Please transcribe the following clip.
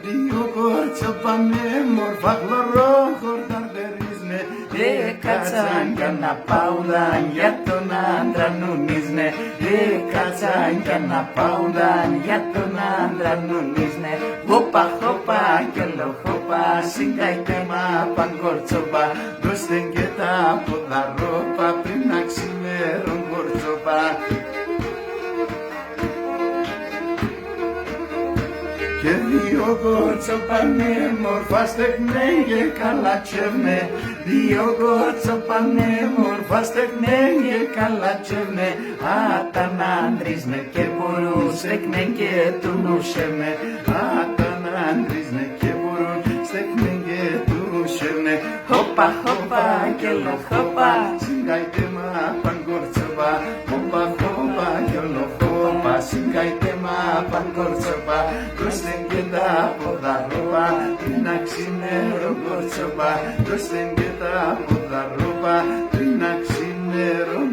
δύο κορτσοπάνε μορφά χλωρό χορταρτερίζne. Κάτσαν κι να πάουδαν για τον άντρα νουνίζne. Κάτσαν κι να πάουδαν για τον άντρα νουνίζne. Χωπα χωπα και λο χωπα συγκάιτε μα παγκορτσοπα. Δώστε και τα ποδαρόπα πριν να ξημέρουν κορτσοπα. Και δύο κορτσοπάνε μορφά στεγνέ και καλατσεύνε. Δύο κορτσοπάνε μορφά στεγνέ και καλατσεύνε. Άταν άντρισμαι και μπορούν στεγνέ και του νουσεύνε. Άταν άντρισμαι και μπορούν στεγνέ και του νουσεύνε. Χωπα χωπα και λο χωπα συγκάιτε μα παγκορτσοπα. Χωπα χωπα και λο χωπα συγκάιτε μα παγκορτσοπα. Δώστε και τα ποδαρόπα πριν να ξημέρουν κορτσοπα. Δώστε και τα ποδαρόπα πριν να ξημέρουν